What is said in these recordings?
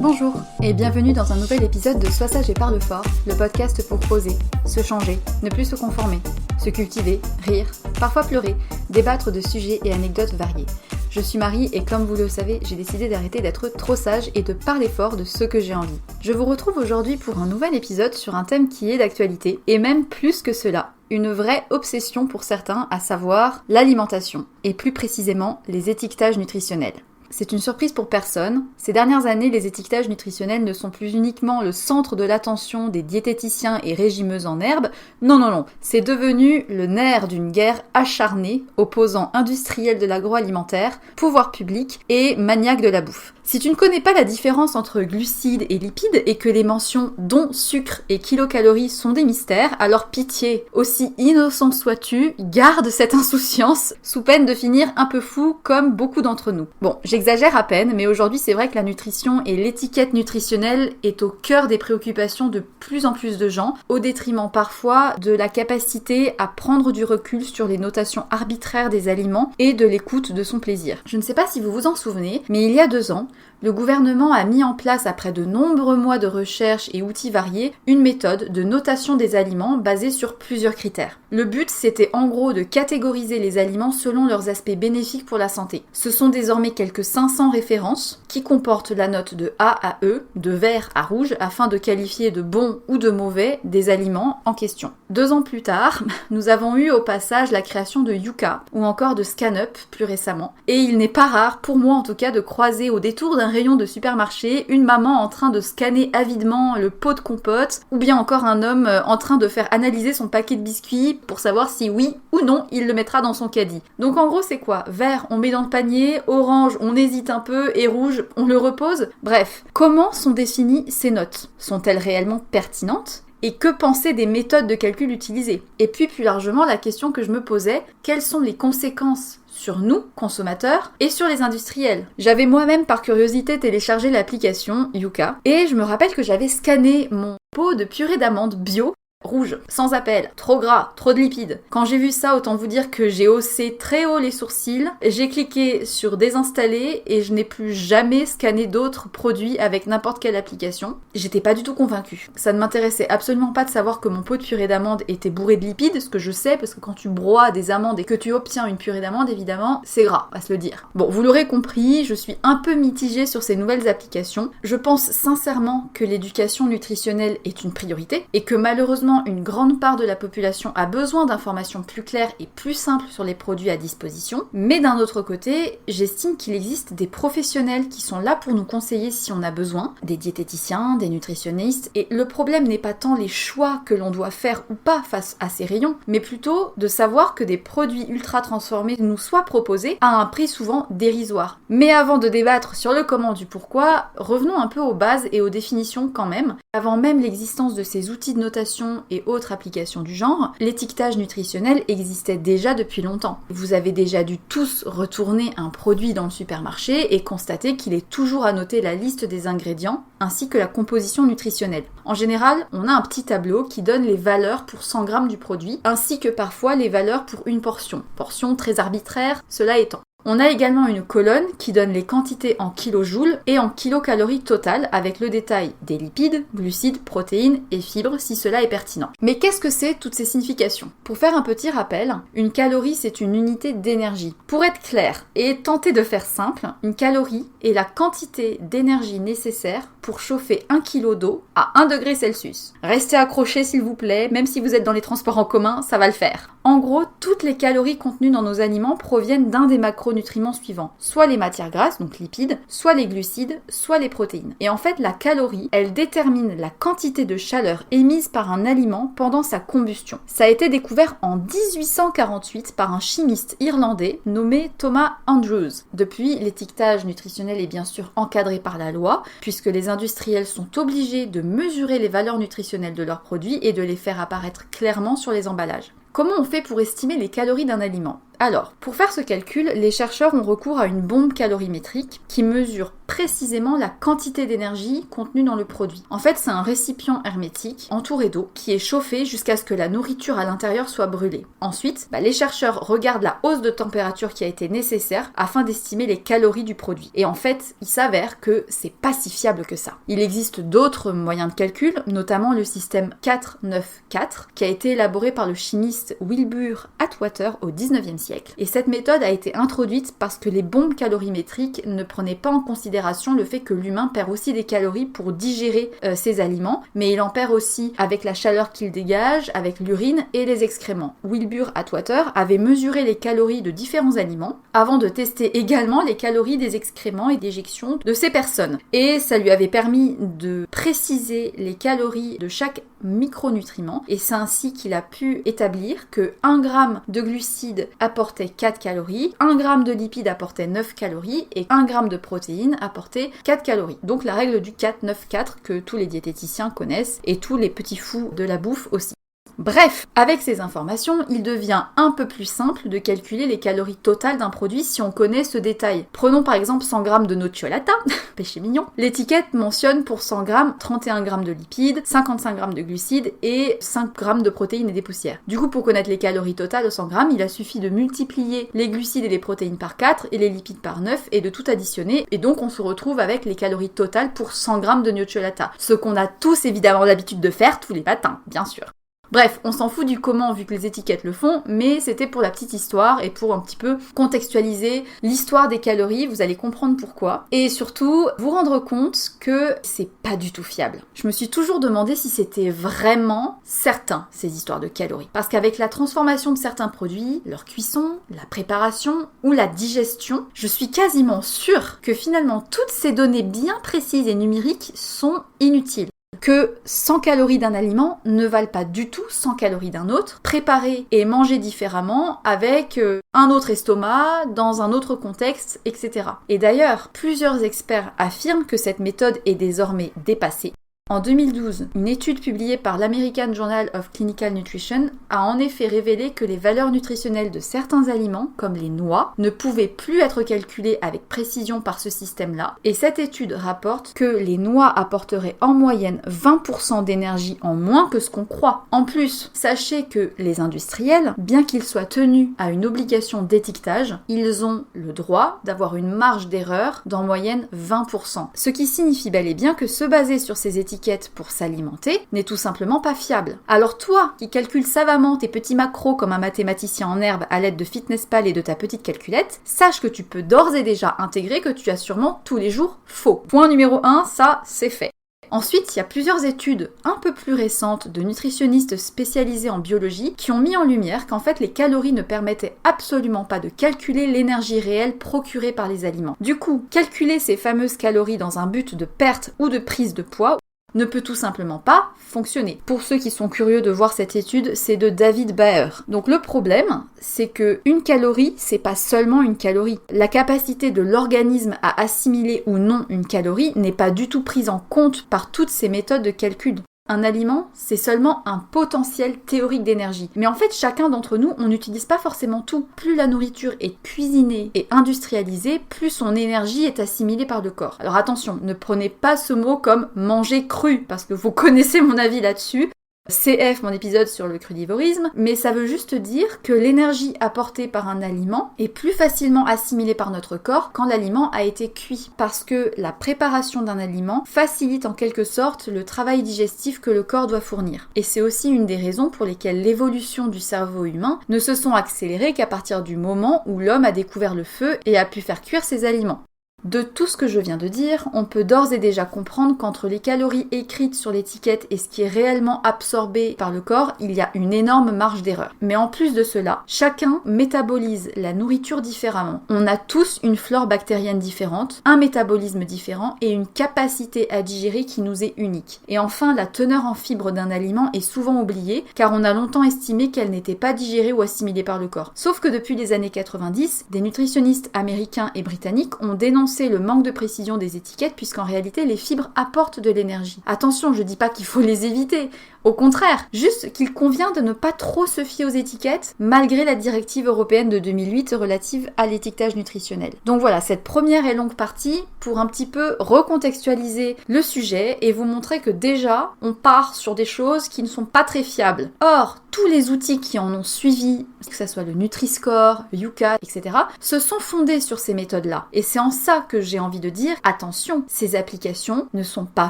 Bonjour et bienvenue dans un nouvel épisode de Sois sage et parle fort, le podcast pour oser, se changer, ne plus se conformer, se cultiver, rire, parfois pleurer, débattre de sujets et anecdotes variés. Je suis Marie et comme vous le savez, j'ai décidé d'arrêter d'être trop sage et de parler fort de ce que j'ai envie. Je vous retrouve aujourd'hui pour un nouvel épisode sur un thème qui est d'actualité, et même plus que cela, une vraie obsession pour certains, à savoir l'alimentation, et plus précisément les étiquetages nutritionnels. C'est une surprise pour personne. Ces dernières années, les étiquetages nutritionnels ne sont plus uniquement le centre de l'attention des diététiciens et régimeuses en herbe. Non. C'est devenu le nerf d'une guerre acharnée opposant industriels de l'agroalimentaire, pouvoir public et maniaques de la bouffe. Si tu ne connais pas la différence entre glucides et lipides et que les mentions dont sucre et kilocalories sont des mystères, alors pitié, aussi innocent sois-tu, garde cette insouciance sous peine de finir un peu fou comme beaucoup d'entre nous. Bon, j'exagère à peine, mais aujourd'hui c'est vrai que la nutrition et l'étiquette nutritionnelle est au cœur des préoccupations de plus en plus de gens, au détriment parfois de la capacité à prendre du recul sur les notations arbitraires des aliments et de l'écoute de son plaisir. Je ne sais pas si vous vous en souvenez, mais il y a 2 ans, le gouvernement a mis en place, après de nombreux mois de recherche et outils variés, une méthode de notation des aliments basée sur plusieurs critères. Le but, c'était en gros de catégoriser les aliments selon leurs aspects bénéfiques pour la santé. Ce sont désormais quelques 500 références qui comportent la note de A à E, de vert à rouge, afin de qualifier de bon ou de mauvais des aliments en question. 2 ans plus tard, nous avons eu au passage la création de Yuka, ou encore de ScanUp plus récemment, et il n'est pas rare, pour moi en tout cas, de croiser au détour d'un rayon de supermarché une maman en train de scanner avidement le pot de compote, ou bien encore un homme en train de faire analyser son paquet de biscuits pour savoir si oui ou non il le mettra dans son caddie. Donc en gros c'est quoi? Vert, on met dans le panier, orange, on hésite un peu, et rouge, on le repose. Bref, comment sont définies ces notes? Sont-elles réellement pertinentes? Et que penser des méthodes de calcul utilisées? Et puis plus largement, la question que je me posais, quelles sont les conséquences sur nous, consommateurs, et sur les industriels? J'avais moi-même par curiosité téléchargé l'application Yuka, et je me rappelle que j'avais scanné mon pot de purée d'amandes bio, rouge, sans appel, trop gras, trop de lipides. Quand j'ai vu ça, autant vous dire que j'ai haussé très haut les sourcils, j'ai cliqué sur désinstaller et je n'ai plus jamais scanné d'autres produits avec n'importe quelle application. J'étais pas du tout convaincue. Ça ne m'intéressait absolument pas de savoir que mon pot de purée d'amandes était bourré de lipides, ce que je sais parce que quand tu broies des amandes et que tu obtiens une purée d'amandes, évidemment, c'est gras, à se le dire. Bon, vous l'aurez compris, je suis un peu mitigée sur ces nouvelles applications. Je pense sincèrement que l'éducation nutritionnelle est une priorité et que malheureusement une grande part de la population a besoin d'informations plus claires et plus simples sur les produits à disposition, mais d'un autre côté, j'estime qu'il existe des professionnels qui sont là pour nous conseiller si on a besoin, des diététiciens, des nutritionnistes, et le problème n'est pas tant les choix que l'on doit faire ou pas face à ces rayons, mais plutôt de savoir que des produits ultra transformés nous soient proposés à un prix souvent dérisoire. Mais avant de débattre sur le comment du pourquoi, revenons un peu aux bases et aux définitions quand même. Avant même l'existence de ces outils de notation et autres applications du genre, l'étiquetage nutritionnel existait déjà depuis longtemps. Vous avez déjà dû tous retourner un produit dans le supermarché et constater qu'il est toujours annoté la liste des ingrédients ainsi que la composition nutritionnelle. En général, on a un petit tableau qui donne les valeurs pour 100 grammes du produit ainsi que parfois les valeurs pour une portion. Portion très arbitraire, cela étant. On a également une colonne qui donne les quantités en kilojoules et en kilocalories totales avec le détail des lipides, glucides, protéines et fibres si cela est pertinent. Mais qu'est-ce que c'est toutes ces significations? Pour faire un petit rappel, une calorie c'est une unité d'énergie. Pour être clair et tenter de faire simple, une calorie est la quantité d'énergie nécessaire pour chauffer 1 kg d'eau à 1 degré Celsius. Restez accrochés s'il vous plaît, même si vous êtes dans les transports en commun, ça va le faire. En gros, toutes les calories contenues dans nos aliments proviennent d'un des macronutriments suivants. Soit les matières grasses, donc lipides, soit les glucides, soit les protéines. Et en fait, la calorie, elle détermine la quantité de chaleur émise par un aliment pendant sa combustion. Ça a été découvert en 1848 par un chimiste irlandais nommé Thomas Andrews. Depuis, l'étiquetage nutritionnel est bien sûr encadré par la loi, puisque les industriels sont obligés de mesurer les valeurs nutritionnelles de leurs produits et de les faire apparaître clairement sur les emballages. Comment on fait pour estimer les calories d'un aliment? Alors, pour faire ce calcul, les chercheurs ont recours à une bombe calorimétrique qui mesure précisément la quantité d'énergie contenue dans le produit. En fait, c'est un récipient hermétique entouré d'eau qui est chauffé jusqu'à ce que la nourriture à l'intérieur soit brûlée. Ensuite, les chercheurs regardent la hausse de température qui a été nécessaire afin d'estimer les calories du produit. Et en fait, il s'avère que c'est pas si fiable que ça. Il existe d'autres moyens de calcul, notamment le système 4-9-4 qui a été élaboré par le chimiste Wilbur Atwater au 19e siècle. Et cette méthode a été introduite parce que les bombes calorimétriques ne prenaient pas en considération le fait que l'humain perd aussi des calories pour digérer ses aliments, mais il en perd aussi avec la chaleur qu'il dégage, avec l'urine et les excréments. Wilbur Atwater avait mesuré les calories de différents aliments avant de tester également les calories des excréments et d'éjection de ces personnes. Et ça lui avait permis de préciser les calories de chaque micronutriment, et c'est ainsi qu'il a pu établir que 1 g de glucides apportait 4 calories, 1 g de lipides apportait 9 calories et 1 g de protéines apportait 4 calories. Donc la règle du 4-9-4 que tous les diététiciens connaissent et tous les petits fous de la bouffe aussi. Bref, avec ces informations, il devient un peu plus simple de calculer les calories totales d'un produit si on connaît ce détail. Prenons par exemple 100 g de nocciolata, péché mignon. L'étiquette mentionne pour 100 g 31 g de lipides, 55 g de glucides et 5 g de protéines et des poussières. Du coup, pour connaître les calories totales au 100 g, il a suffi de multiplier les glucides et les protéines par 4 et les lipides par 9 et de tout additionner, et donc on se retrouve avec les calories totales pour 100 g de nocciolata. Ce qu'on a tous évidemment l'habitude de faire tous les matins, bien sûr. Bref, on s'en fout du comment vu que les étiquettes le font, mais c'était pour la petite histoire et pour un petit peu contextualiser l'histoire des calories, vous allez comprendre pourquoi. Et surtout, vous rendre compte que c'est pas du tout fiable. Je me suis toujours demandé si c'était vraiment certain, ces histoires de calories. Parce qu'avec la transformation de certains produits, leur cuisson, la préparation ou la digestion, je suis quasiment sûre que finalement toutes ces données bien précises et numériques sont inutiles. Que 100 calories d'un aliment ne valent pas du tout 100 calories d'un autre, préparés et mangés différemment avec un autre estomac, dans un autre contexte, etc. Et d'ailleurs, plusieurs experts affirment que cette méthode est désormais dépassée. En 2012, une étude publiée par l'American Journal of Clinical Nutrition a en effet révélé que les valeurs nutritionnelles de certains aliments, comme les noix, ne pouvaient plus être calculées avec précision par ce système-là. Et cette étude rapporte que les noix apporteraient en moyenne 20% d'énergie en moins que ce qu'on croit. En plus, sachez que les industriels, bien qu'ils soient tenus à une obligation d'étiquetage, ils ont le droit d'avoir une marge d'erreur d'en moyenne 20%. Ce qui signifie bel et bien que se baser sur ces étiquettes pour s'alimenter n'est tout simplement pas fiable. Alors toi, qui calcules savamment tes petits macros comme un mathématicien en herbe à l'aide de FitnessPal et de ta petite calculette, sache que tu peux d'ores et déjà intégrer que tu as sûrement tous les jours faux. Point numéro 1, ça c'est fait. Ensuite, il y a plusieurs études un peu plus récentes de nutritionnistes spécialisés en biologie qui ont mis en lumière qu'en fait les calories ne permettaient absolument pas de calculer l'énergie réelle procurée par les aliments. Du coup, calculer ces fameuses calories dans un but de perte ou de prise de poids ne peut tout simplement pas fonctionner. Pour ceux qui sont curieux de voir cette étude, c'est de David Baer. Donc le problème, c'est que une calorie, c'est pas seulement une calorie. La capacité de l'organisme à assimiler ou non une calorie n'est pas du tout prise en compte par toutes ces méthodes de calcul. Un aliment, c'est seulement un potentiel théorique d'énergie. Mais en fait, chacun d'entre nous, on n'utilise pas forcément tout. Plus la nourriture est cuisinée et industrialisée, plus son énergie est assimilée par le corps. Alors attention, ne prenez pas ce mot comme manger cru, parce que vous connaissez mon avis là-dessus. CF, mon épisode sur le crudivorisme, mais ça veut juste dire que l'énergie apportée par un aliment est plus facilement assimilée par notre corps quand l'aliment a été cuit, parce que la préparation d'un aliment facilite en quelque sorte le travail digestif que le corps doit fournir. Et c'est aussi une des raisons pour lesquelles l'évolution du cerveau humain ne se sont accélérées qu'à partir du moment où l'homme a découvert le feu et a pu faire cuire ses aliments. De tout ce que je viens de dire, on peut d'ores et déjà comprendre qu'entre les calories écrites sur l'étiquette et ce qui est réellement absorbé par le corps, il y a une énorme marge d'erreur. Mais en plus de cela, chacun métabolise la nourriture différemment. On a tous une flore bactérienne différente, un métabolisme différent et une capacité à digérer qui nous est unique. Et enfin, la teneur en fibres d'un aliment est souvent oubliée car on a longtemps estimé qu'elle n'était pas digérée ou assimilée par le corps. Sauf que depuis les années 90, des nutritionnistes américains et britanniques ont dénoncé dénoncer le manque de précision des étiquettes puisqu'en réalité les fibres apportent de l'énergie. Attention, je dis pas qu'il faut les éviter, au contraire, juste qu'il convient de ne pas trop se fier aux étiquettes malgré la directive européenne de 2008 relative à l'étiquetage nutritionnel. Donc voilà, cette première et longue partie pour un petit peu recontextualiser le sujet et vous montrer que déjà on part sur des choses qui ne sont pas très fiables. Or, tous les outils qui en ont suivi, que ce soit le Nutri-Score, Yuka, etc., se sont fondés sur ces méthodes-là. Et c'est en ça que j'ai envie de dire, attention, ces applications ne sont pas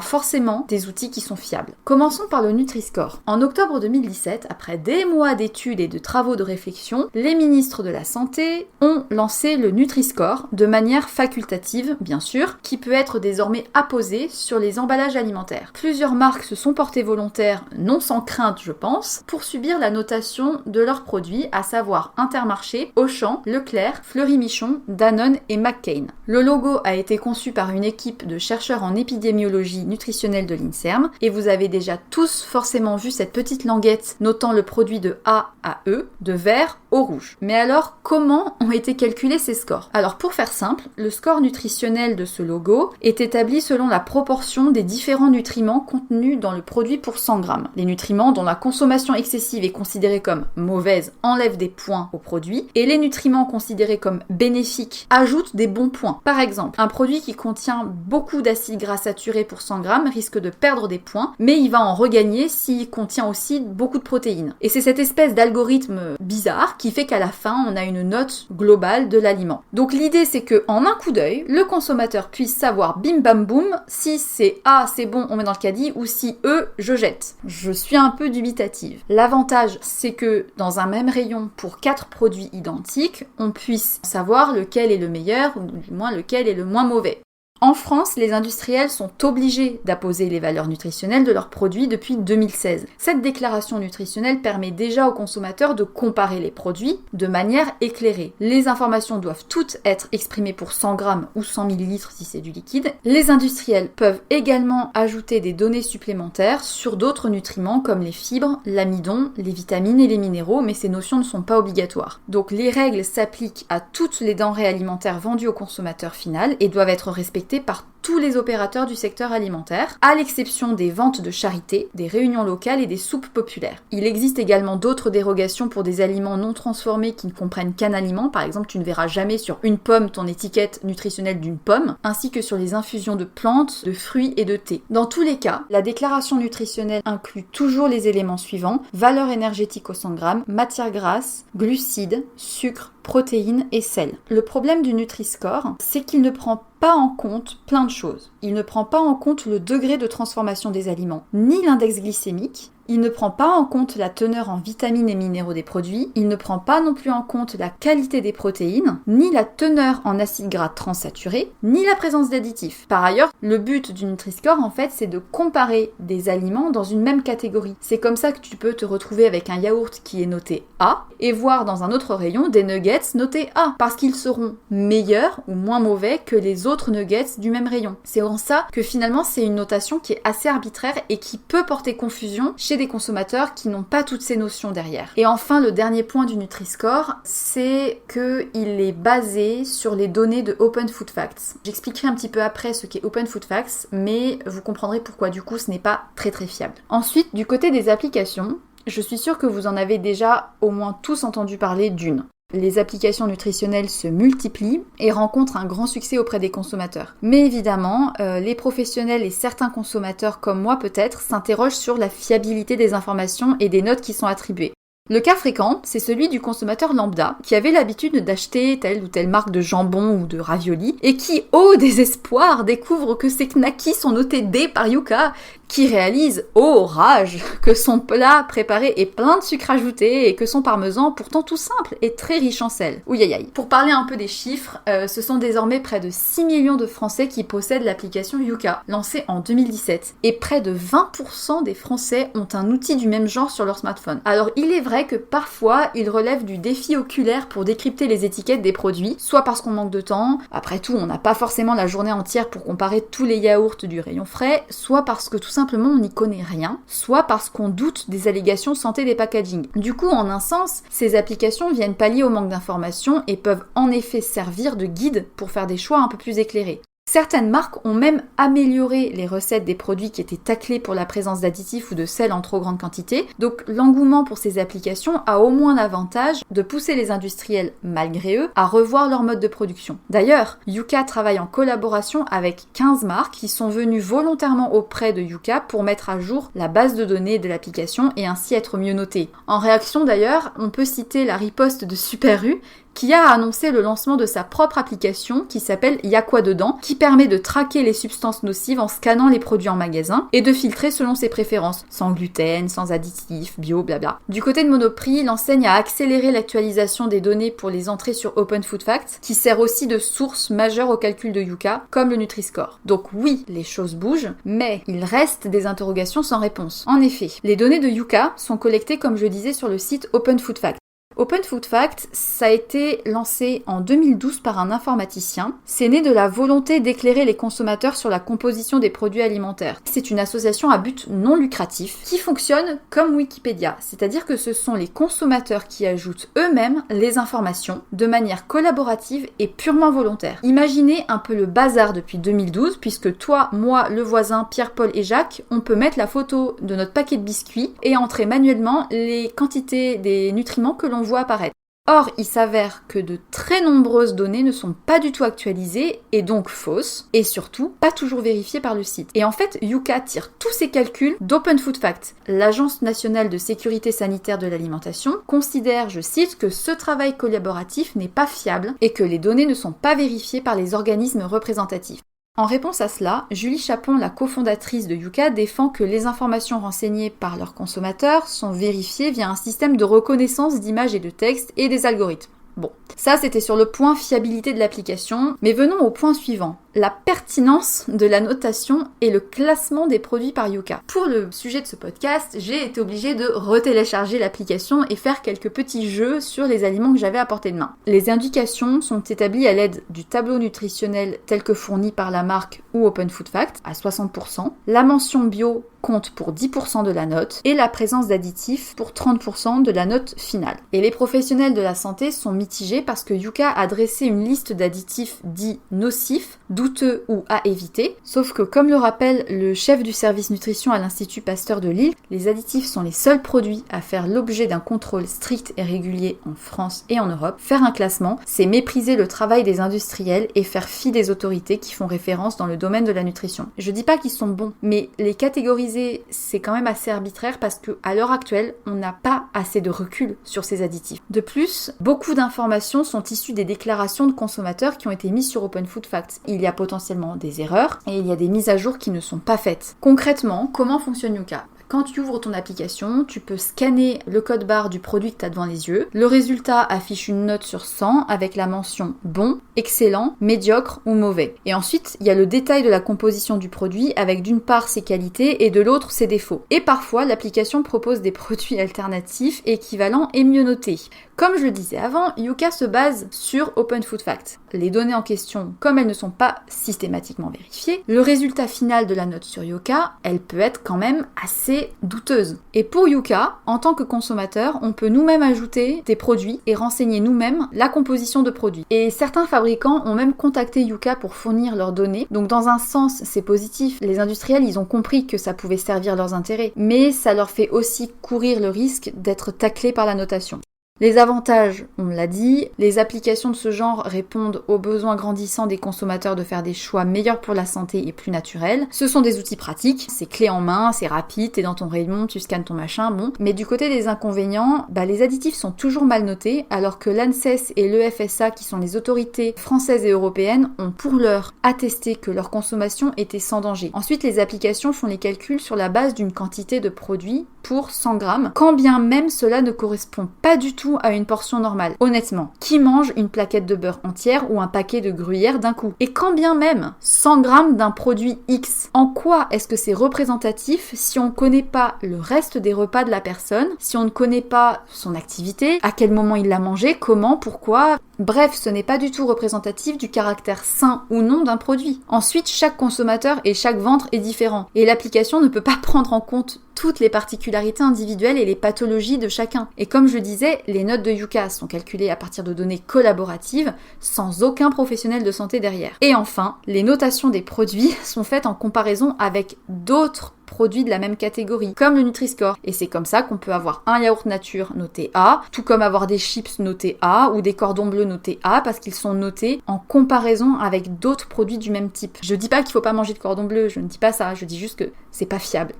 forcément des outils qui sont fiables. Commençons par le Nutri-Score. En octobre 2017, après des mois d'études et de travaux de réflexion, les ministres de la Santé ont lancé le Nutri-Score de manière facultative, bien sûr, qui peut être désormais apposé sur les emballages alimentaires. Plusieurs marques se sont portées volontaires, non sans crainte je pense, pour subir la notation de leurs produits, à savoir Intermarché, Auchan, Leclerc, Fleury-Michon, Danone et McCain. Le logo a été conçu par une équipe de chercheurs en épidémiologie nutritionnelle de l'INSERM et vous avez déjà tous forcément vu cette petite languette notant le produit de A à E, de vert au rouge. Mais alors, comment ont été calculés ces scores? Alors pour faire simple, le score nutritionnel de ce logo est établi selon la proportion des différents nutriments contenus dans le produit pour 100 grammes. Les nutriments dont la consommation excessive est considérée comme mauvaise enlèvent des points au produit et les nutriments considérés comme bénéfiques ajoutent des bons points. Par exemple, un produit qui contient beaucoup d'acides gras saturés pour 100 grammes risque de perdre des points, mais il va en regagner s'il contient aussi beaucoup de protéines. Et c'est cette espèce d'algorithme bizarre qui fait qu'à la fin, on a une note globale de l'aliment. Donc l'idée, c'est que en un coup d'œil, le consommateur puisse savoir bim bam boum si c'est A, c'est bon, on met dans le caddie, ou si E, je jette. Je suis un peu dubitative. L'avantage, c'est que dans un même rayon, pour 4 produits identiques, on puisse savoir lequel est le meilleur, ou du moins lequel est le moins mauvais. En France, les industriels sont obligés d'apposer les valeurs nutritionnelles de leurs produits depuis 2016. Cette déclaration nutritionnelle permet déjà aux consommateurs de comparer les produits de manière éclairée. Les informations doivent toutes être exprimées pour 100 grammes ou 100 ml si c'est du liquide. Les industriels peuvent également ajouter des données supplémentaires sur d'autres nutriments comme les fibres, l'amidon, les vitamines et les minéraux, mais ces notions ne sont pas obligatoires. Donc les règles s'appliquent à toutes les denrées alimentaires vendues au consommateur final et doivent être respectées par tous les opérateurs du secteur alimentaire, à l'exception des ventes de charité, des réunions locales et des soupes populaires. Il existe également d'autres dérogations pour des aliments non transformés qui ne comprennent qu'un aliment. Par exemple, tu ne verras jamais sur une pomme ton étiquette nutritionnelle d'une pomme, ainsi que sur les infusions de plantes, de fruits et de thé. Dans tous les cas, la déclaration nutritionnelle inclut toujours les éléments suivants: valeur énergétique au 100 grammes, matières grasses, glucides, sucre, protéines et sel. Le problème du Nutri-Score, c'est qu'il ne prend pas en compte plein de choses. Il ne prend pas en compte le degré de transformation des aliments, ni l'index glycémique. Il ne prend pas en compte la teneur en vitamines et minéraux des produits, il ne prend pas non plus en compte la qualité des protéines, ni la teneur en acides gras transsaturés, ni la présence d'additifs. Par ailleurs, le but du Nutri-Score, en fait, c'est de comparer des aliments dans une même catégorie. C'est comme ça que tu peux te retrouver avec un yaourt qui est noté A, et voir dans un autre rayon des nuggets notés A, parce qu'ils seront meilleurs ou moins mauvais que les autres nuggets du même rayon. C'est en ça que finalement, c'est une notation qui est assez arbitraire et qui peut porter confusion chez des consommateurs qui n'ont pas toutes ces notions derrière. Et enfin, le dernier point du Nutri-Score, c'est qu'il est basé sur les données de Open Food Facts. J'expliquerai un petit peu après ce qu'est Open Food Facts, mais vous comprendrez pourquoi du coup ce n'est pas très fiable. Ensuite, du côté des applications, je suis sûre que vous en avez déjà au moins tous entendu parler d'une. Les applications nutritionnelles se multiplient et rencontrent un grand succès auprès des consommateurs. Mais évidemment, les professionnels et certains consommateurs comme moi peut-être s'interrogent sur la fiabilité des informations et des notes qui sont attribuées. Le cas fréquent, c'est celui du consommateur lambda qui avait l'habitude d'acheter telle ou telle marque de jambon ou de ravioli et qui, au désespoir, découvre que ses knackis sont notés D par Yuka, qui réalise, oh rage, que son plat préparé est plein de sucre ajouté et que son parmesan, pourtant tout simple, est très riche en sel. Ouïe aïe aïe. Pour parler un peu des chiffres, ce sont désormais près de 6 millions de Français qui possèdent l'application Yuka, lancée en 2017. Et près de 20% des Français ont un outil du même genre sur leur smartphone. Alors il est vrai vrai que parfois, il relève du défi oculaire pour décrypter les étiquettes des produits, soit parce qu'on manque de temps, après tout, on n'a pas forcément la journée entière pour comparer tous les yaourts du rayon frais, soit parce que tout simplement on n'y connaît rien, soit parce qu'on doute des allégations santé des packaging. Du coup, en un sens, ces applications viennent pallier au manque d'informations et peuvent en effet servir de guide pour faire des choix un peu plus éclairés. Certaines marques ont même amélioré les recettes des produits qui étaient taclés pour la présence d'additifs ou de sel en trop grande quantité, donc l'engouement pour ces applications a au moins l'avantage de pousser les industriels, malgré eux, à revoir leur mode de production. D'ailleurs, Yuka travaille en collaboration avec 15 marques qui sont venues volontairement auprès de Yuka pour mettre à jour la base de données de l'application et ainsi être mieux notées. En réaction d'ailleurs, on peut citer la riposte de Super U, qui a annoncé le lancement de sa propre application qui s'appelle Y'a quoi dedans, qui permet de traquer les substances nocives en scannant les produits en magasin et de filtrer selon ses préférences, sans gluten, sans additifs, bio, blabla. Du côté de Monoprix, l'enseigne a accéléré l'actualisation des données pour les entrées sur Open Food Facts, qui sert aussi de source majeure au calcul de Yuka, comme le Nutri-Score. Donc oui, les choses bougent, mais il reste des interrogations sans réponse. En effet, les données de Yuka sont collectées, comme je disais, sur le site Open Food Facts. Open Food Facts, ça a été lancé en 2012 par un informaticien. C'est né de la volonté d'éclairer les consommateurs sur la composition des produits alimentaires. C'est une association à but non lucratif qui fonctionne comme Wikipédia, c'est-à-dire que ce sont les consommateurs qui ajoutent eux-mêmes les informations de manière collaborative et purement volontaire. Imaginez un peu le bazar depuis 2012, puisque toi, moi, le voisin, Pierre-Paul et Jacques, on peut mettre la photo de notre paquet de biscuits et entrer manuellement les quantités des nutriments que l'on voit apparaître. Or, il s'avère que de très nombreuses données ne sont pas du tout actualisées et donc fausses, et surtout pas toujours vérifiées par le site. Et en fait, Yuka tire tous ses calculs d'Open Food Facts. L'Agence nationale de sécurité sanitaire de l'alimentation considère, je cite, que ce travail collaboratif n'est pas fiable et que les données ne sont pas vérifiées par les organismes représentatifs. En réponse à cela, Julie Chapon, la cofondatrice de Yuka, défend que les informations renseignées par leurs consommateurs sont vérifiées via un système de reconnaissance d'images et de textes et des algorithmes. Bon, ça c'était sur le point fiabilité de l'application, mais venons au point suivant, la pertinence de la notation et le classement des produits par Yuka. Pour le sujet de ce podcast, j'ai été obligée de retélécharger l'application et faire quelques petits jeux sur les aliments que j'avais à portée de main. Les indications sont établies à l'aide du tableau nutritionnel tel que fourni par la marque ou Open Food Facts à 60%, la mention bio compte pour 10% de la note et la présence d'additifs pour 30% de la note finale. Et les professionnels de la santé sont mitigés parce que Yuka a dressé une liste d'additifs dits nocifs, douteux ou à éviter, sauf que comme le rappelle le chef du service nutrition à l'Institut Pasteur de Lille, les additifs sont les seuls produits à faire l'objet d'un contrôle strict et régulier en France et en Europe. Faire un classement, c'est mépriser le travail des industriels et faire fi des autorités qui font référence dans le domaine de la nutrition. Je dis pas qu'ils sont bons, mais les catégoriser c'est quand même assez arbitraire parce qu'à l'heure actuelle, on n'a pas assez de recul sur ces additifs. De plus, beaucoup d'informations sont issues des déclarations de consommateurs qui ont été mises sur Open Food Facts. Il y a potentiellement des erreurs et il y a des mises à jour qui ne sont pas faites. Concrètement, comment fonctionne Yuka ? Quand tu ouvres ton application, tu peux scanner le code barre du produit que tu as devant les yeux. Le résultat affiche une note sur 100 avec la mention bon, excellent, médiocre ou mauvais. Et ensuite, il y a le détail de la composition du produit avec d'une part ses qualités et de l'autre ses défauts. Et parfois, l'application propose des produits alternatifs, équivalents et mieux notés. Comme je le disais avant, Yuka se base sur Open Food Facts. Les données en question, comme elles ne sont pas systématiquement vérifiées, le résultat final de la note sur Yuka, elle peut être quand même assez douteuse. Et pour Yuka, en tant que consommateur, on peut nous-mêmes ajouter des produits et renseigner nous-mêmes la composition de produits. Et certains fabricants ont même contacté Yuka pour fournir leurs données. Donc dans un sens, c'est positif. Les industriels, ils ont compris que ça pouvait servir leurs intérêts. Mais ça leur fait aussi courir le risque d'être taclés par la notation. Les avantages, on l'a dit, les applications de ce genre répondent aux besoins grandissants des consommateurs de faire des choix meilleurs pour la santé et plus naturels. Ce sont des outils pratiques, c'est clé en main, c'est rapide, t'es dans ton rayon, tu scannes ton machin, bon. Mais du côté des inconvénients, les additifs sont toujours mal notés, alors que l'ANSES et l'EFSA, qui sont les autorités françaises et européennes, ont pour l'heure attesté que leur consommation était sans danger. Ensuite, les applications font les calculs sur la base d'une quantité de produits pour 100 grammes, quand bien même cela ne correspond pas du tout à une portion normale. Honnêtement, qui mange une plaquette de beurre entière ou un paquet de gruyère d'un coup? Et quand bien même 100 grammes d'un produit X, en quoi est-ce que c'est représentatif si on ne connaît pas le reste des repas de la personne, si on ne connaît pas son activité, à quel moment il l'a mangé, comment, pourquoi? Bref, ce n'est pas du tout représentatif du caractère sain ou non d'un produit. Ensuite, chaque consommateur et chaque ventre est différent. Et l'application ne peut pas prendre en compte toutes les particularités individuelles et les pathologies de chacun. Et comme je le disais, les notes de Yuka sont calculées à partir de données collaboratives, sans aucun professionnel de santé derrière. Et enfin, les notations des produits sont faites en comparaison avec d'autres produits de la même catégorie, comme le Nutri-Score. Et c'est comme ça qu'on peut avoir un yaourt nature noté A, tout comme avoir des chips notés A ou des cordons bleus notés A, parce qu'ils sont notés en comparaison avec d'autres produits du même type. Je dis pas qu'il faut pas manger de cordon bleu, je ne dis pas ça, je dis juste que c'est pas fiable.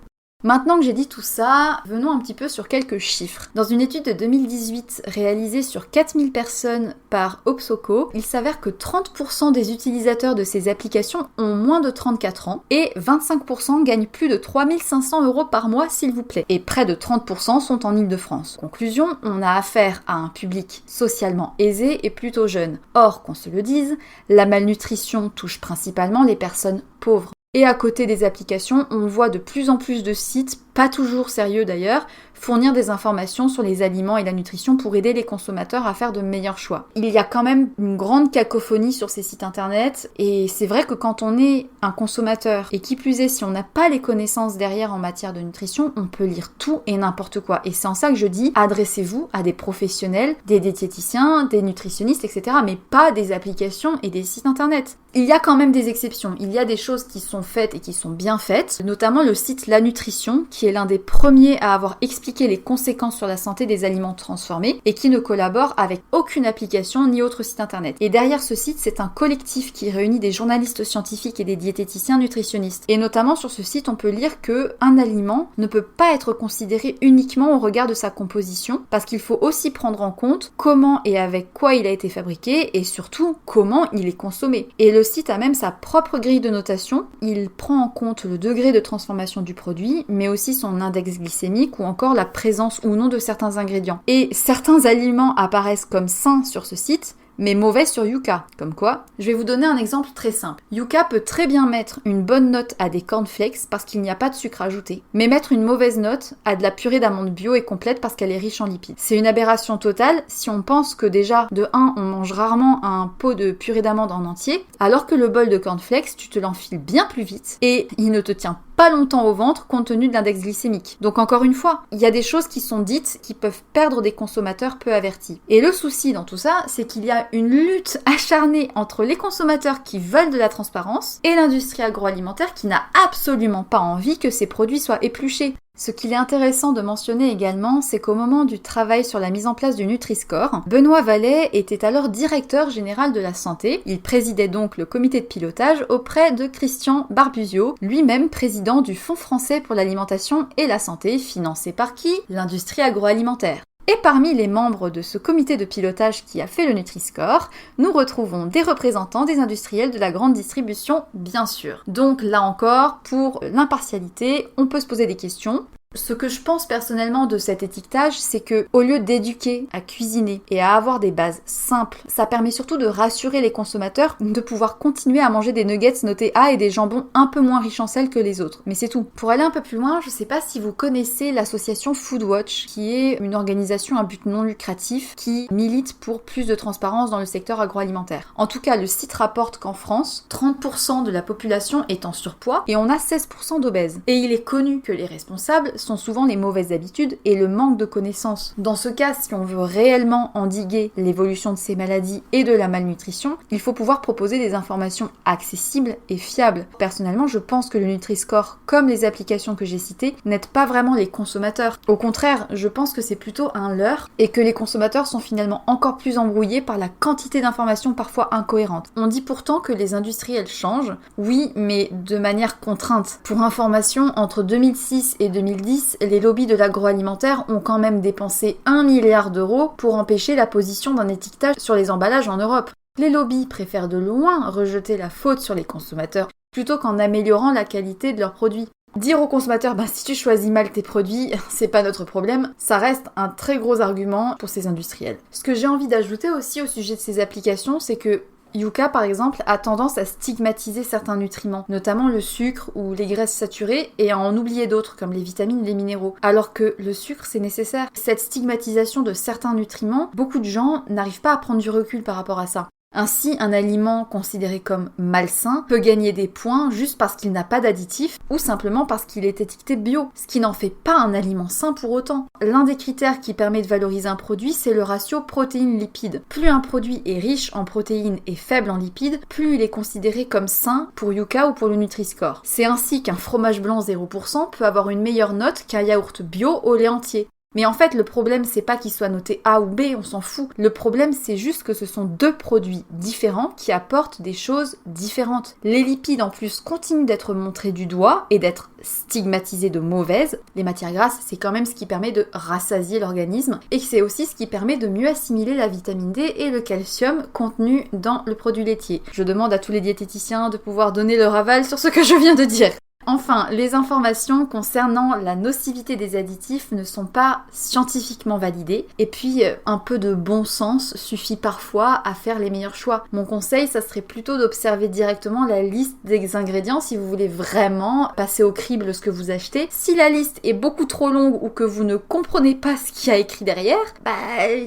Maintenant que j'ai dit tout ça, venons un petit peu sur quelques chiffres. Dans une étude de 2018 réalisée sur 4000 personnes par Opsoco, il s'avère que 30% des utilisateurs de ces applications ont moins de 34 ans et 25% gagnent plus de 3500 € par mois s'il vous plaît. Et près de 30% sont en Île-de-France. Conclusion, on a affaire à un public socialement aisé et plutôt jeune. Or, qu'on se le dise, la malnutrition touche principalement les personnes pauvres. Et à côté des applications, on voit de plus en plus de sites, pas toujours sérieux d'ailleurs, fournir des informations sur les aliments et la nutrition pour aider les consommateurs à faire de meilleurs choix. Il y a quand même une grande cacophonie sur ces sites internet et c'est vrai que quand on est un consommateur et qui plus est si on n'a pas les connaissances derrière en matière de nutrition, on peut lire tout et n'importe quoi. Et c'est en ça que je dis, adressez-vous à des professionnels, des diététiciens, des nutritionnistes, etc. mais pas des applications et des sites internet. Il y a quand même des exceptions, il y a des choses qui sont faites et qui sont bien faites, notamment le site La Nutrition, qui est l'un des premiers à avoir expliqué les conséquences sur la santé des aliments transformés et qui ne collabore avec aucune application ni autre site internet. Et derrière ce site, c'est un collectif qui réunit des journalistes scientifiques et des diététiciens nutritionnistes. Et notamment sur ce site, on peut lire que un aliment ne peut pas être considéré uniquement au regard de sa composition, parce qu'il faut aussi prendre en compte comment et avec quoi il a été fabriqué et surtout comment il est consommé. Et le site a même sa propre grille de notation. Il prend en compte le degré de transformation du produit, mais aussi son index glycémique ou encore la présence ou non de certains ingrédients. Et certains aliments apparaissent comme sains sur ce site, mais mauvais sur Yuka. Comme quoi, je vais vous donner un exemple très simple. Yuka peut très bien mettre une bonne note à des cornflakes parce qu'il n'y a pas de sucre ajouté, mais mettre une mauvaise note à de la purée d'amandes bio et complète parce qu'elle est riche en lipides. C'est une aberration totale si on pense que déjà, de 1, on mange rarement un pot de purée d'amandes en entier, alors que le bol de cornflakes, tu te l'enfiles bien plus vite et il ne te tient pas longtemps au ventre compte tenu de l'index glycémique. Donc encore une fois, il y a des choses qui sont dites qui peuvent perdre des consommateurs peu avertis. Et le souci dans tout ça, c'est qu'il y a une lutte acharnée entre les consommateurs qui veulent de la transparence et l'industrie agroalimentaire qui n'a absolument pas envie que ces produits soient épluchés. Ce qu'il est intéressant de mentionner également, c'est qu'au moment du travail sur la mise en place du Nutri-Score, Benoît Vallet était alors directeur général de la santé. Il présidait donc le comité de pilotage auprès de Christian Barbuzio, lui-même président du Fonds français pour l'alimentation et la santé, financé par qui? L'industrie agroalimentaire. Et parmi les membres de ce comité de pilotage qui a fait le Nutri-Score, nous retrouvons des représentants des industriels de la grande distribution, bien sûr. Donc là encore, pour l'impartialité, on peut se poser des questions. Ce que je pense personnellement de cet étiquetage, c'est que au lieu d'éduquer à cuisiner et à avoir des bases simples, ça permet surtout de rassurer les consommateurs de pouvoir continuer à manger des nuggets notés A et des jambons un peu moins riches en sel que les autres. Mais c'est tout. Pour aller un peu plus loin, je sais pas si vous connaissez l'association Foodwatch, qui est une organisation à but non lucratif qui milite pour plus de transparence dans le secteur agroalimentaire. En tout cas, le site rapporte qu'en France, 30% de la population est en surpoids et on a 16% d'obèses. Et il est connu que les responsables sont souvent les mauvaises habitudes et le manque de connaissances. Dans ce cas, si on veut réellement endiguer l'évolution de ces maladies et de la malnutrition, il faut pouvoir proposer des informations accessibles et fiables. Personnellement, je pense que le Nutri-Score, comme les applications que j'ai citées, n'aide pas vraiment les consommateurs. Au contraire, je pense que c'est plutôt un leurre et que les consommateurs sont finalement encore plus embrouillés par la quantité d'informations parfois incohérentes. On dit pourtant que les industriels changent, oui, mais de manière contrainte. Pour information, entre 2006 et 2010, les lobbies de l'agroalimentaire ont quand même dépensé 1 milliard d'euros pour empêcher la position d'un étiquetage sur les emballages en Europe. Les lobbies préfèrent de loin rejeter la faute sur les consommateurs plutôt qu'en améliorant la qualité de leurs produits. Dire aux consommateurs, si tu choisis mal tes produits, c'est pas notre problème, ça reste un très gros argument pour ces industriels. Ce que j'ai envie d'ajouter aussi au sujet de ces applications, c'est que Yuka, par exemple, a tendance à stigmatiser certains nutriments, notamment le sucre ou les graisses saturées, et à en oublier d'autres, comme les vitamines et les minéraux, alors que le sucre, c'est nécessaire. Cette stigmatisation de certains nutriments, beaucoup de gens n'arrivent pas à prendre du recul par rapport à ça. Ainsi, un aliment considéré comme malsain peut gagner des points juste parce qu'il n'a pas d'additifs ou simplement parce qu'il est étiqueté bio, ce qui n'en fait pas un aliment sain pour autant. L'un des critères qui permet de valoriser un produit, c'est le ratio protéines-lipides. Plus un produit est riche en protéines et faible en lipides, plus il est considéré comme sain pour Yuka ou pour le Nutri-Score. C'est ainsi qu'un fromage blanc 0% peut avoir une meilleure note qu'un yaourt bio au lait entier. Mais en fait, le problème, c'est pas qu'il soit noté A ou B, on s'en fout. Le problème, c'est juste que ce sont deux produits différents qui apportent des choses différentes. Les lipides, en plus, continuent d'être montrés du doigt et d'être stigmatisés de mauvaises. Les matières grasses, c'est quand même ce qui permet de rassasier l'organisme et c'est aussi ce qui permet de mieux assimiler la vitamine D et le calcium contenu dans le produit laitier. Je demande à tous les diététiciens de pouvoir donner leur aval sur ce que je viens de dire. Enfin, les informations concernant la nocivité des additifs ne sont pas scientifiquement validées, et puis un peu de bon sens suffit parfois à faire les meilleurs choix. Mon conseil, ça serait plutôt d'observer directement la liste des ingrédients si vous voulez vraiment passer au crible ce que vous achetez. Si la liste est beaucoup trop longue ou que vous ne comprenez pas ce qu'il y a écrit derrière,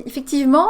effectivement,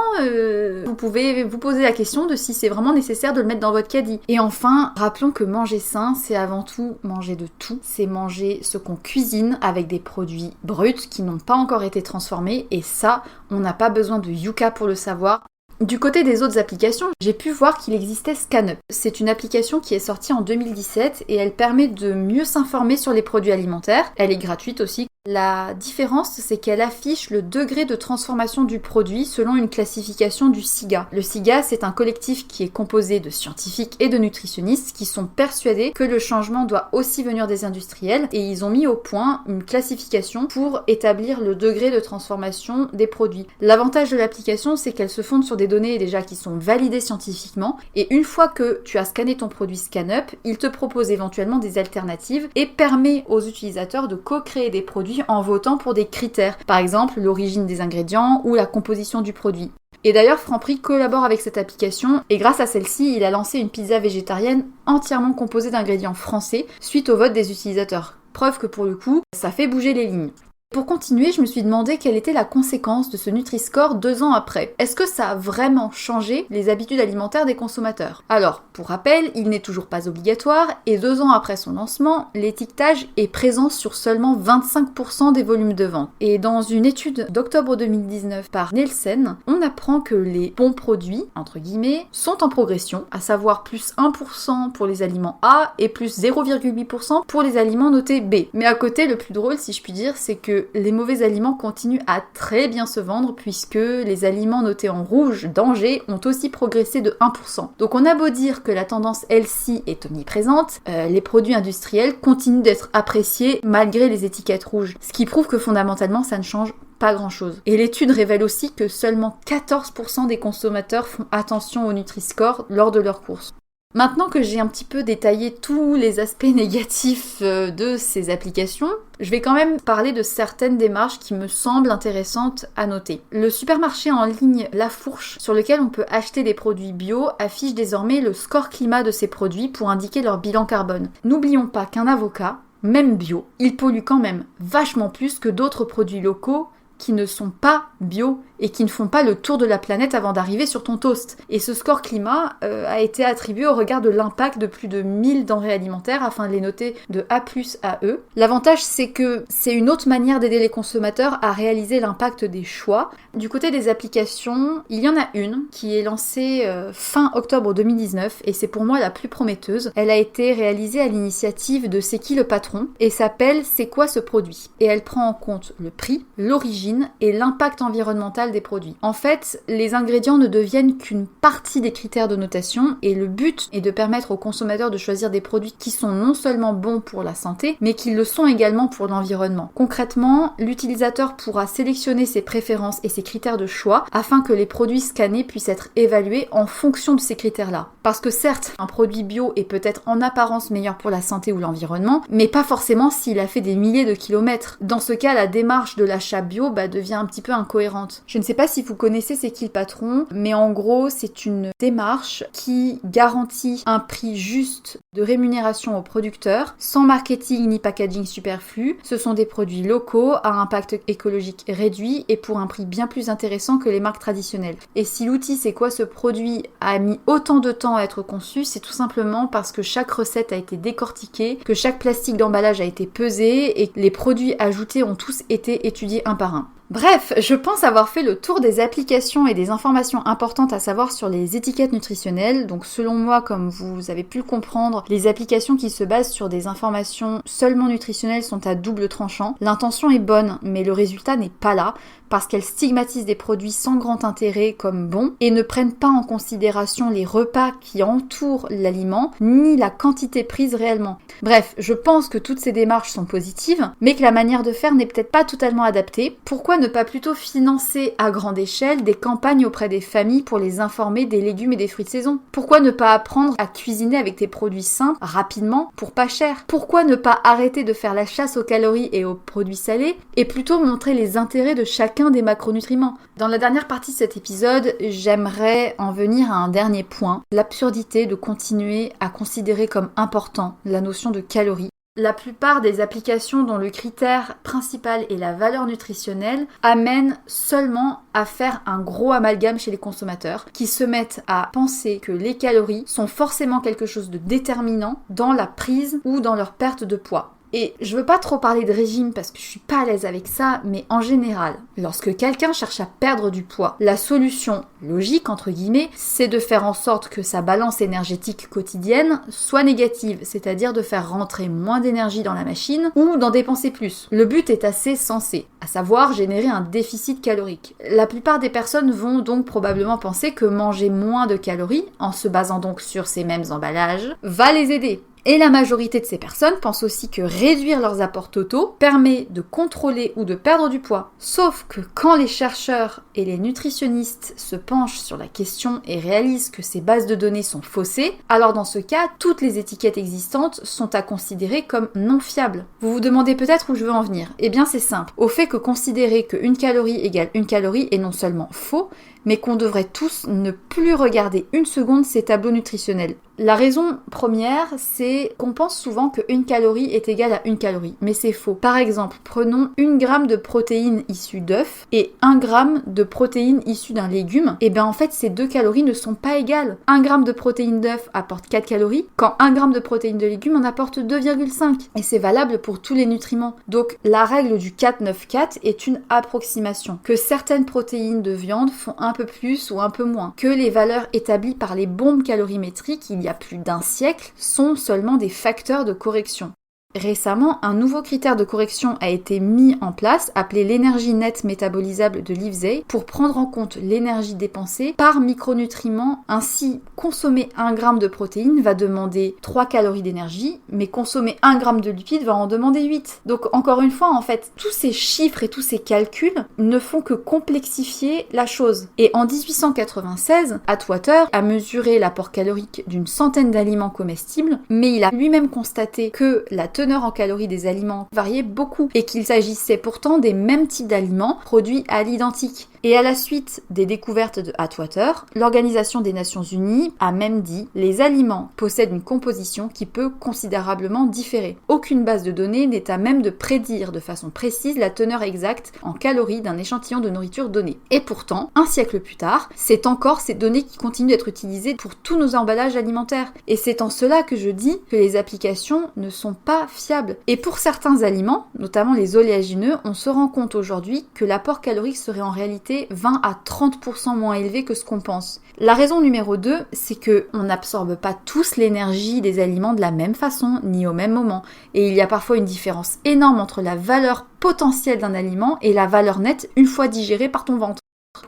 vous pouvez vous poser la question de si c'est vraiment nécessaire de le mettre dans votre caddie. Et enfin, rappelons que manger sain, c'est avant tout manger de tout, c'est manger ce qu'on cuisine avec des produits bruts qui n'ont pas encore été transformés et ça, on n'a pas besoin de Yuka pour le savoir. Du côté des autres applications, j'ai pu voir qu'il existait ScanUp. C'est une application qui est sortie en 2017 et elle permet de mieux s'informer sur les produits alimentaires. Elle est gratuite aussi. La différence, c'est qu'elle affiche le degré de transformation du produit selon une classification du SIGA. Le SIGA, c'est un collectif qui est composé de scientifiques et de nutritionnistes qui sont persuadés que le changement doit aussi venir des industriels et ils ont mis au point une classification pour établir le degré de transformation des produits. L'avantage de l'application, c'est qu'elle se fonde sur des données déjà qui sont validées scientifiquement et une fois que tu as scanné ton produit ScanUp, il te propose éventuellement des alternatives et permet aux utilisateurs de co-créer des produits en votant pour des critères, par exemple l'origine des ingrédients ou la composition du produit. Et d'ailleurs, Franprix collabore avec cette application et grâce à celle-ci, il a lancé une pizza végétarienne entièrement composée d'ingrédients français suite au vote des utilisateurs. Preuve que pour le coup, ça fait bouger les lignes. Pour continuer, je me suis demandé quelle était la conséquence de ce Nutri-Score 2 ans après. Est-ce que ça a vraiment changé les habitudes alimentaires des consommateurs? Alors, pour rappel, il n'est toujours pas obligatoire et 2 ans après son lancement, l'étiquetage est présent sur seulement 25% des volumes de vente. Et dans une étude d'octobre 2019 par Nielsen, on apprend que les bons produits, entre guillemets, sont en progression, à savoir plus 1% pour les aliments A et plus 0,8% pour les aliments notés B. Mais à côté, le plus drôle, si je puis dire, c'est que les mauvais aliments continuent à très bien se vendre puisque les aliments notés en rouge, danger, ont aussi progressé de 1%. Donc on a beau dire que la tendance healthy est omniprésente, les produits industriels continuent d'être appréciés malgré les étiquettes rouges, ce qui prouve que fondamentalement ça ne change pas grand-chose. Et l'étude révèle aussi que seulement 14% des consommateurs font attention au Nutri-Score lors de leurs courses. Maintenant que j'ai un petit peu détaillé tous les aspects négatifs de ces applications, je vais quand même parler de certaines démarches qui me semblent intéressantes à noter. Le supermarché en ligne La Fourche, sur lequel on peut acheter des produits bio, affiche désormais le score climat de ces produits pour indiquer leur bilan carbone. N'oublions pas qu'un avocat, même bio, il pollue quand même vachement plus que d'autres produits locaux qui ne sont pas bio et qui ne font pas le tour de la planète avant d'arriver sur ton toast. Et ce score climat a été attribué au regard de l'impact de plus de 1000 denrées alimentaires afin de les noter de A+ à E. L'avantage, c'est que c'est une autre manière d'aider les consommateurs à réaliser l'impact des choix. Du côté des applications, il y en a une qui est lancée fin octobre 2019 et c'est pour moi la plus prometteuse. Elle a été réalisée à l'initiative de C'est qui le patron et s'appelle C'est quoi ce produit? Et elle prend en compte le prix, l'origine l'origine et l'impact environnemental des produits. En fait, les ingrédients ne deviennent qu'une partie des critères de notation et le but est de permettre aux consommateurs de choisir des produits qui sont non seulement bons pour la santé, mais qui le sont également pour l'environnement. Concrètement, l'utilisateur pourra sélectionner ses préférences et ses critères de choix afin que les produits scannés puissent être évalués en fonction de ces critères-là. Parce que certes, un produit bio est peut-être en apparence meilleur pour la santé ou l'environnement, mais pas forcément s'il a fait des milliers de kilomètres. Dans ce cas, la démarche de l'achat bio devient un petit peu incohérente. Je ne sais pas si vous connaissez C'est qui le patron, mais en gros, c'est une démarche qui garantit un prix juste de rémunération aux producteurs, sans marketing ni packaging superflu. Ce sont des produits locaux à impact écologique réduit et pour un prix bien plus intéressant que les marques traditionnelles. Et si l'outil C'est quoi ce produit a mis autant de temps à être conçu, c'est tout simplement parce que chaque recette a été décortiquée, que chaque plastique d'emballage a été pesé et que les produits ajoutés ont tous été étudiés un par un. Bref, je pense avoir fait le tour des applications et des informations importantes à savoir sur les étiquettes nutritionnelles. Donc selon moi, comme vous avez pu le comprendre, les applications qui se basent sur des informations seulement nutritionnelles sont à double tranchant. L'intention est bonne, mais le résultat n'est pas là, parce qu'elles stigmatisent des produits sans grand intérêt comme bons et ne prennent pas en considération les repas qui entourent l'aliment, ni la quantité prise réellement. Bref, je pense que toutes ces démarches sont positives, mais que la manière de faire n'est peut-être pas totalement adaptée. Pourquoi ne pas plutôt financer à grande échelle des campagnes auprès des familles pour les informer des légumes et des fruits de saison? Pourquoi ne pas apprendre à cuisiner avec des produits sains, rapidement, pour pas cher? Pourquoi ne pas arrêter de faire la chasse aux calories et aux produits salés, et plutôt montrer les intérêts de chacun des macronutriments? Dans la dernière partie de cet épisode, j'aimerais en venir à un dernier point, l'absurdité de continuer à considérer comme important la notion de calories. La plupart des applications dont le critère principal est la valeur nutritionnelle amènent seulement à faire un gros amalgame chez les consommateurs qui se mettent à penser que les calories sont forcément quelque chose de déterminant dans la prise ou dans leur perte de poids. Et je veux pas trop parler de régime parce que je suis pas à l'aise avec ça, mais en général, lorsque quelqu'un cherche à perdre du poids, la solution logique, entre guillemets, c'est de faire en sorte que sa balance énergétique quotidienne soit négative, c'est-à-dire de faire rentrer moins d'énergie dans la machine ou d'en dépenser plus. Le but est assez sensé, à savoir générer un déficit calorique. La plupart des personnes vont donc probablement penser que manger moins de calories, en se basant donc sur ces mêmes emballages, va les aider. Et la majorité de ces personnes pensent aussi que réduire leurs apports totaux permet de contrôler ou de perdre du poids. Sauf que quand les chercheurs et les nutritionnistes se penchent sur la question et réalisent que ces bases de données sont faussées, alors dans ce cas, toutes les étiquettes existantes sont à considérer comme non fiables. Vous vous demandez peut-être où je veux en venir. Eh bien c'est simple. Au fait que considérer qu'une calorie égale une calorie est non seulement faux, mais qu'on devrait tous ne plus regarder une seconde ces tableaux nutritionnels. La raison première, c'est qu'on pense souvent qu'une calorie est égale à une calorie, mais c'est faux. Par exemple, prenons 1 gramme de protéines issues d'œufs et 1 gramme de protéines issues d'un légume. Et bien en fait, ces 2 calories ne sont pas égales. 1 gramme de protéines d'œufs apporte 4 calories, quand 1 gramme de protéines de légumes en apporte 2,5. Et c'est valable pour tous les nutriments. Donc la règle du 4-9-4 est une approximation. Que certaines protéines de viande font un peu plus ou un peu moins. Que les valeurs établies par les bombes calorimétriques il y a plus d'un siècle sont seulement des facteurs de correction. Récemment, un nouveau critère de correction a été mis en place, appelé l'énergie nette métabolisable de Livesey, pour prendre en compte l'énergie dépensée par micronutriment. Ainsi, consommer 1 g de protéines va demander 3 calories d'énergie, mais consommer 1 g de lipides va en demander 8. Donc encore une fois, en fait, tous ces chiffres et tous ces calculs ne font que complexifier la chose. Et en 1896, Atwater a mesuré l'apport calorique d'une centaine d'aliments comestibles, mais il a lui-même constaté que la teneur en calories des aliments variait beaucoup et qu'il s'agissait pourtant des mêmes types d'aliments produits à l'identique. Et à la suite des découvertes de Atwater, l'Organisation des Nations Unies a même dit « Les aliments possèdent une composition qui peut considérablement différer. Aucune base de données n'est à même de prédire de façon précise la teneur exacte en calories d'un échantillon de nourriture donné. » Et pourtant, un siècle plus tard, c'est encore ces données qui continuent d'être utilisées pour tous nos emballages alimentaires. Et c'est en cela que je dis que les applications ne sont pas fiables. Et pour certains aliments, notamment les oléagineux, on se rend compte aujourd'hui que l'apport calorique serait en réalité effet 20 à 30% moins élevé que ce qu'on pense. La raison numéro 2, c'est qu'on n'absorbe pas tous l'énergie des aliments de la même façon, ni au même moment. Et il y a parfois une différence énorme entre la valeur potentielle d'un aliment et la valeur nette une fois digéré par ton ventre.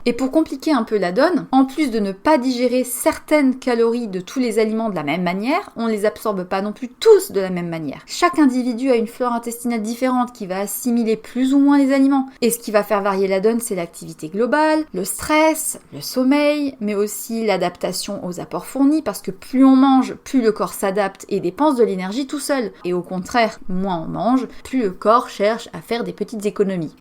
Et pour compliquer un peu la donne, en plus de ne pas digérer certaines calories de tous les aliments de la même manière, on les absorbe pas non plus tous de la même manière. Chaque individu a une flore intestinale différente qui va assimiler plus ou moins les aliments. Et ce qui va faire varier la donne, c'est l'activité globale, le stress, le sommeil, mais aussi l'adaptation aux apports fournis, parce que plus on mange, plus le corps s'adapte et dépense de l'énergie tout seul. Et au contraire, moins on mange, plus le corps cherche à faire des petites économies.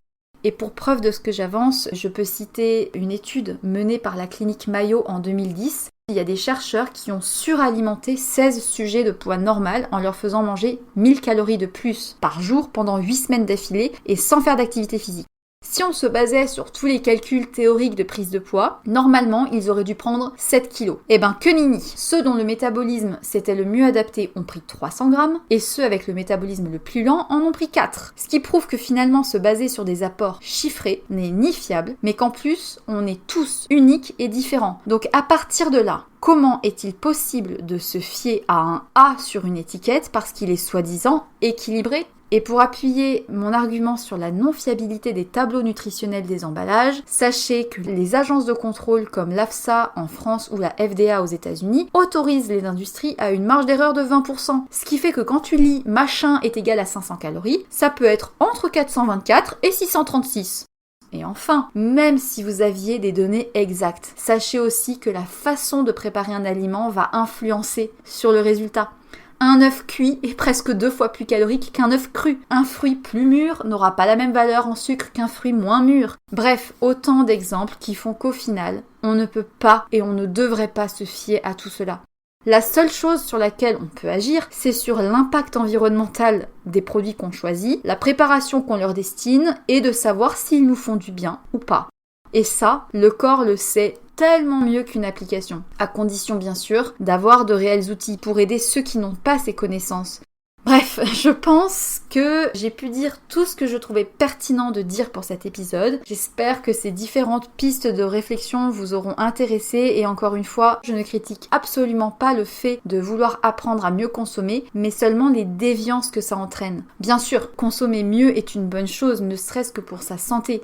Et pour preuve de ce que j'avance, je peux citer une étude menée par la clinique Mayo en 2010. Il y a des chercheurs qui ont suralimenté 16 sujets de poids normal en leur faisant manger 1000 calories de plus par jour pendant 8 semaines d'affilée et sans faire d'activité physique. Si on se basait sur tous les calculs théoriques de prise de poids, normalement, ils auraient dû prendre 7 kilos. Eh ben, que nenni! Ceux dont le métabolisme s'était le mieux adapté ont pris 300 grammes, et ceux avec le métabolisme le plus lent en ont pris 4. Ce qui prouve que finalement, se baser sur des apports chiffrés n'est ni fiable, mais qu'en plus, on est tous uniques et différents. Donc, à partir de là, comment est-il possible de se fier à un A sur une étiquette parce qu'il est soi-disant équilibré ? Et pour appuyer mon argument sur la non-fiabilité des tableaux nutritionnels des emballages, sachez que les agences de contrôle comme l'AFSA en France ou la FDA aux États-Unis autorisent les industries à une marge d'erreur de 20%. Ce qui fait que quand tu lis « machin est égal à 500 calories », ça peut être entre 424 et 636. Et enfin, même si vous aviez des données exactes, sachez aussi que la façon de préparer un aliment va influencer sur le résultat. Un œuf cuit est presque 2 fois plus calorique qu'un œuf cru. Un fruit plus mûr n'aura pas la même valeur en sucre qu'un fruit moins mûr. Bref, autant d'exemples qui font qu'au final, on ne peut pas et on ne devrait pas se fier à tout cela. La seule chose sur laquelle on peut agir, c'est sur l'impact environnemental des produits qu'on choisit, la préparation qu'on leur destine et de savoir s'ils nous font du bien ou pas. Et ça, le corps le sait tellement mieux qu'une application, à condition bien sûr d'avoir de réels outils pour aider ceux qui n'ont pas ces connaissances. Bref, je pense que j'ai pu dire tout ce que je trouvais pertinent de dire pour cet épisode. J'espère que ces différentes pistes de réflexion vous auront intéressé et encore une fois, je ne critique absolument pas le fait de vouloir apprendre à mieux consommer, mais seulement les déviances que ça entraîne. Bien sûr, consommer mieux est une bonne chose, ne serait-ce que pour sa santé.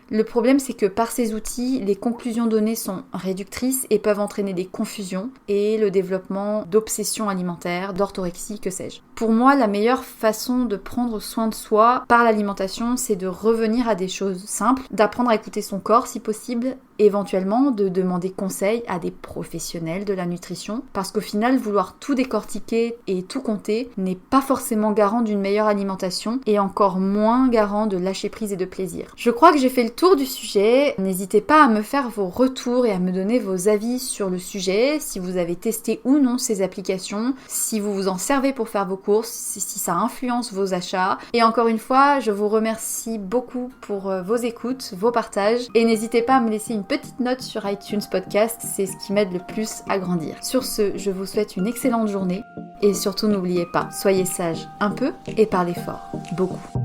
Le problème, c'est que par ces outils, les conclusions données sont réductrices et peuvent entraîner des confusions et le développement d'obsessions alimentaires, d'orthorexie, que sais-je. Pour moi, la meilleure façon de prendre soin de soi par l'alimentation, c'est de revenir à des choses simples, d'apprendre à écouter son corps si possible, éventuellement de demander conseil à des professionnels de la nutrition, parce qu'au final, vouloir tout décortiquer et tout compter n'est pas forcément garant d'une meilleure alimentation et encore moins garant de lâcher prise et de plaisir. Je crois que j'ai fait le tour du sujet. N'hésitez pas à me faire vos retours et à me donner vos avis sur le sujet, si vous avez testé ou non ces applications, si vous vous en servez pour faire vos courses, si ça influence vos achats. Et encore une fois, je vous remercie beaucoup pour vos écoutes, vos partages et n'hésitez pas à me laisser une petite note sur iTunes Podcast, c'est ce qui m'aide le plus à grandir. Sur ce, je vous souhaite une excellente journée et surtout n'oubliez pas, soyez sages un peu et parlez fort, beaucoup.